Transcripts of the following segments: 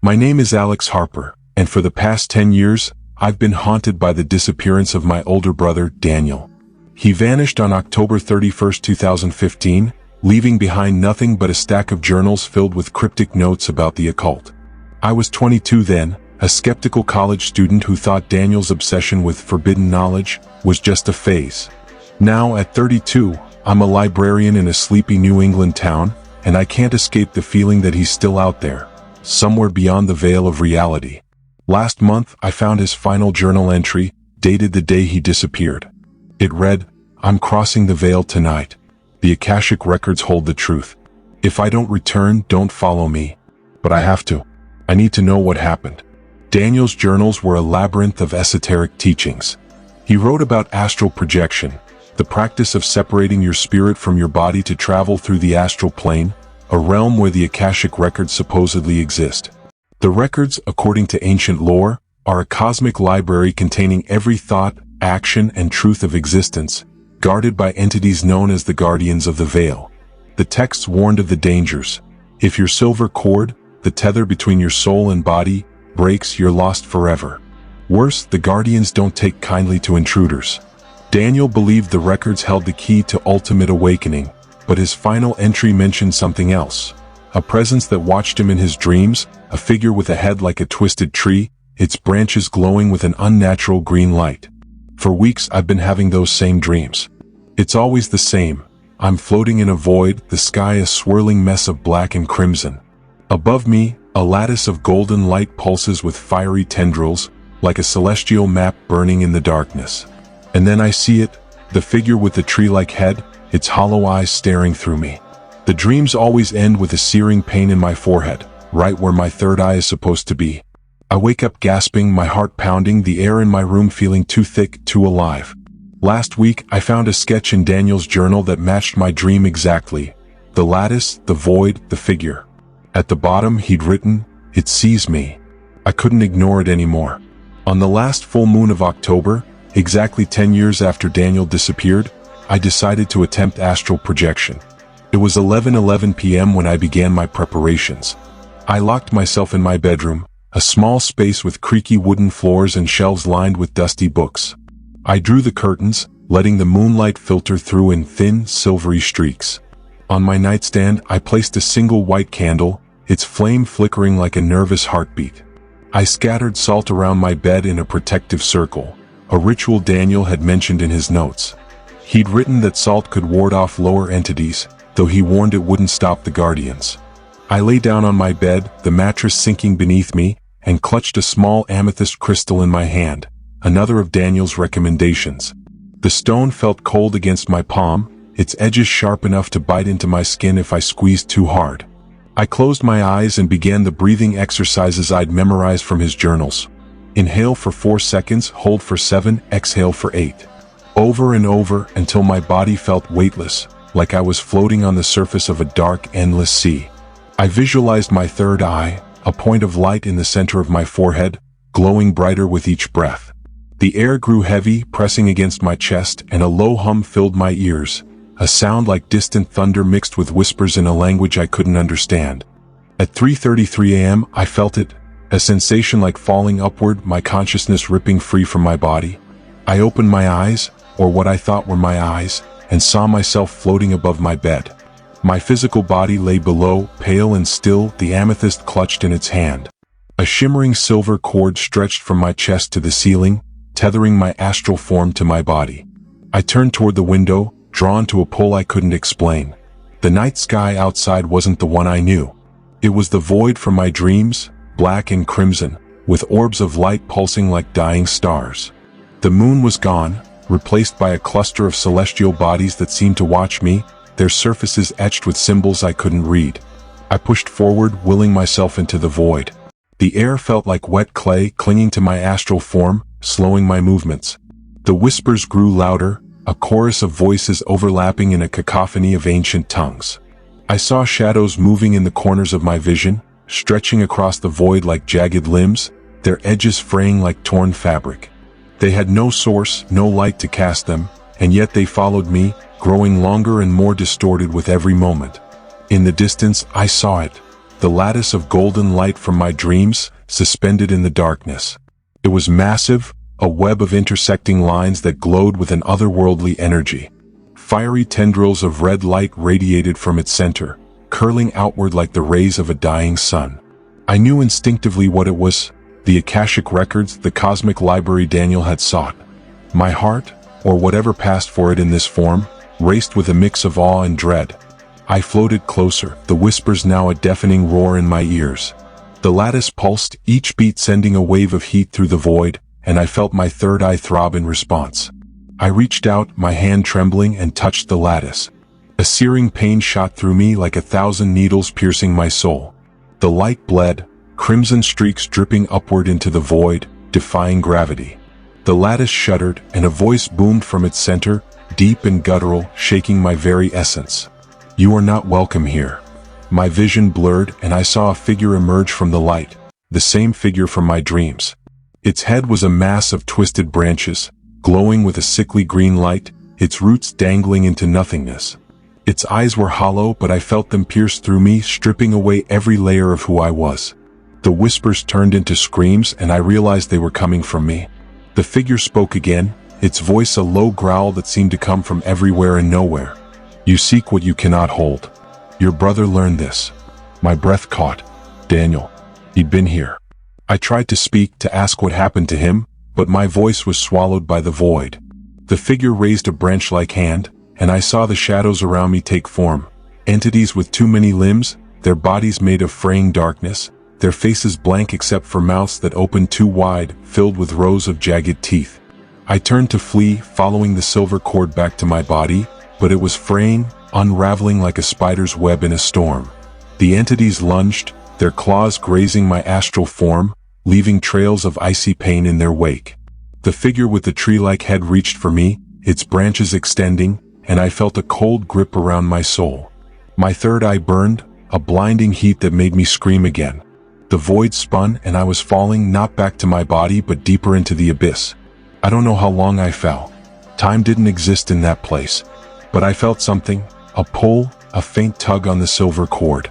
My name is Alex Harper, and for the past 10 years, I've been haunted by the disappearance of my older brother, Daniel. He vanished on October 31, 2015, leaving behind nothing but a stack of journals filled with cryptic notes about the occult. I was 22 then, a skeptical college student who thought Daniel's obsession with forbidden knowledge was just a phase. Now, at 32, I'm a librarian in a sleepy New England town, and I can't escape the feeling that he's still out there, somewhere beyond the veil of reality. Last month, I found his final journal entry, dated the day he disappeared. It read, "I'm crossing the veil tonight. The Akashic records hold the truth. If I don't return, don't follow me. But I have to. I need to know what happened." Daniel's journals were a labyrinth of esoteric teachings. He wrote about astral projection, the practice of separating your spirit from your body to travel through the astral plane, a realm where the Akashic records supposedly exist. The records, according to ancient lore, are a cosmic library containing every thought, action, and truth of existence, guarded by entities known as the guardians of the veil. The texts warned of the dangers. If your silver cord, the tether between your soul and body, breaks, you're lost forever. Worse, the guardians don't take kindly to intruders. Daniel believed the records held the key to ultimate awakening, but his final entry mentioned something else. A presence that watched him in his dreams, a figure with a head like a twisted tree, its branches glowing with an unnatural green light. For weeks I've been having those same dreams. It's always the same. I'm floating in a void, the sky a swirling mess of black and crimson. Above me, a lattice of golden light pulses with fiery tendrils, like a celestial map burning in the darkness. And then I see it, the figure with the tree-like head, its hollow eyes staring through me. The dreams always end with a searing pain in my forehead, right where my third eye is supposed to be. I wake up gasping, my heart pounding, the air in my room feeling too thick, too alive. Last week, I found a sketch in Daniel's journal that matched my dream exactly. The lattice, the void, the figure. At the bottom, he'd written, "It sees me." I couldn't ignore it anymore. On the last full moon of October, exactly 10 years after Daniel disappeared, I decided to attempt astral projection. It was 11:11 p.m. when I began my preparations. I locked myself in my bedroom, a small space with creaky wooden floors and shelves lined with dusty books. I drew the curtains, letting the moonlight filter through in thin, silvery streaks. On my nightstand, I placed a single white candle, its flame flickering like a nervous heartbeat. I scattered salt around my bed in a protective circle, a ritual Daniel had mentioned in his notes. He'd written that salt could ward off lower entities, though he warned it wouldn't stop the guardians. I lay down on my bed, the mattress sinking beneath me, and clutched a small amethyst crystal in my hand, another of Daniel's recommendations. The stone felt cold against my palm, its edges sharp enough to bite into my skin if I squeezed too hard. I closed my eyes and began the breathing exercises I'd memorized from his journals. Inhale for 4 seconds, hold for 7, exhale for 8. Over and over until my body felt weightless, like I was floating on the surface of a dark, endless sea. I visualized my third eye, a point of light in the center of my forehead, glowing brighter with each breath. The air grew heavy, pressing against my chest, and a low hum filled my ears, a sound like distant thunder mixed with whispers in a language I couldn't understand. At 3:33 a.m., I felt it, a sensation like falling upward, my consciousness ripping free from my body. I opened my eyes, or what I thought were my eyes, and saw myself floating above my bed. My physical body lay below, pale and still, the amethyst clutched in its hand. A shimmering silver cord stretched from my chest to the ceiling, tethering my astral form to my body. I turned toward the window, drawn to a pull I couldn't explain. The night sky outside wasn't the one I knew. It was the void from my dreams, black and crimson, with orbs of light pulsing like dying stars. The moon was gone, replaced by a cluster of celestial bodies that seemed to watch me, their surfaces etched with symbols I couldn't read. I pushed forward, willing myself into the void. The air felt like wet clay clinging to my astral form, slowing my movements. The whispers grew louder, a chorus of voices overlapping in a cacophony of ancient tongues. I saw shadows moving in the corners of my vision, stretching across the void like jagged limbs, their edges fraying like torn fabric. They had no source, no light to cast them, and yet they followed me, growing longer and more distorted with every moment. In the distance, I saw it, the lattice of golden light from my dreams, suspended in the darkness. It was massive, a web of intersecting lines that glowed with an otherworldly energy. Fiery tendrils of red light radiated from its center, curling outward like the rays of a dying sun. I knew instinctively what it was, the Akashic records, the cosmic library Daniel had sought. My heart, or whatever passed for it in this form, raced with a mix of awe and dread. I floated closer, the whispers now a deafening roar in my ears. The lattice pulsed, each beat sending a wave of heat through the void, and I felt my third eye throb in response. I reached out, my hand trembling, and touched the lattice. A searing pain shot through me like 1,000 needles piercing my soul. The light bled, crimson streaks dripping upward into the void, defying gravity. The lattice shuddered, and a voice boomed from its center, deep and guttural, shaking my very essence. "You are not welcome here." My vision blurred, and I saw a figure emerge from the light, the same figure from my dreams. Its head was a mass of twisted branches, glowing with a sickly green light, its roots dangling into nothingness. Its eyes were hollow, but I felt them pierce through me, stripping away every layer of who I was. The whispers turned into screams, and I realized they were coming from me. The figure spoke again, its voice a low growl that seemed to come from everywhere and nowhere. "You seek what you cannot hold. Your brother learned this." My breath caught. Daniel. He'd been here. I tried to speak, to ask what happened to him, but my voice was swallowed by the void. The figure raised a branch-like hand, and I saw the shadows around me take form. Entities with too many limbs, their bodies made of fraying darkness, their faces blank except for mouths that opened too wide, filled with rows of jagged teeth. I turned to flee, following the silver cord back to my body, but it was fraying, unraveling like a spider's web in a storm. The entities lunged, their claws grazing my astral form, leaving trails of icy pain in their wake. The figure with the tree-like head reached for me, its branches extending, and I felt a cold grip around my soul. My third eye burned, a blinding heat that made me scream again. The void spun, and I was falling not back to my body but deeper into the abyss. I don't know how long I fell. Time didn't exist in that place. But I felt something, a pull, a faint tug on the silver cord.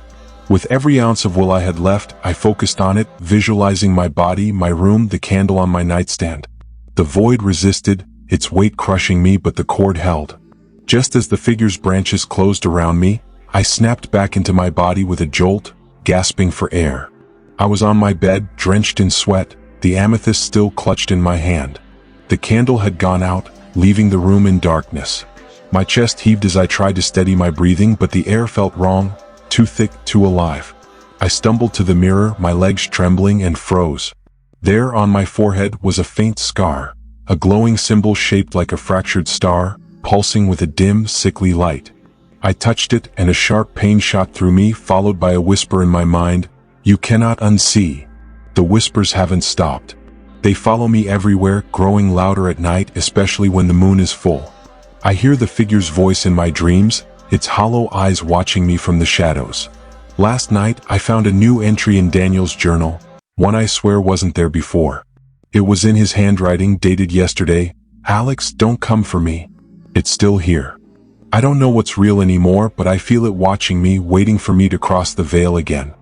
With every ounce of will I had left, I focused on it, visualizing my body, my room, the candle on my nightstand. The void resisted, its weight crushing me, but the cord held. Just as the figure's branches closed around me, I snapped back into my body with a jolt, gasping for air. I was on my bed, drenched in sweat, the amethyst still clutched in my hand. The candle had gone out, leaving the room in darkness. My chest heaved as I tried to steady my breathing, but the air felt wrong, too thick, too alive. I stumbled to the mirror, my legs trembling, and froze. There on my forehead was a faint scar, a glowing symbol shaped like a fractured star, pulsing with a dim, sickly light. I touched it, and a sharp pain shot through me, followed by a whisper in my mind, "You cannot unsee." The whispers haven't stopped. They follow me everywhere, growing louder at night, especially when the moon is full. I hear the figure's voice in my dreams, its hollow eyes watching me from the shadows. Last night, I found a new entry in Daniel's journal, one I swear wasn't there before. It was in his handwriting, dated yesterday. "Alex, don't come for me." It's still here. I don't know what's real anymore, but I feel it watching me, waiting for me to cross the veil again.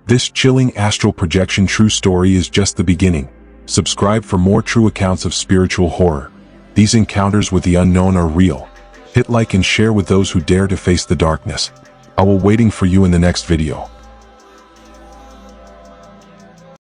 This chilling astral projection true story is just the beginning. Subscribe for more true accounts of spiritual horror. These encounters with the unknown are real. Hit like and share with those who dare to face the darkness. I will waiting for you in the next video.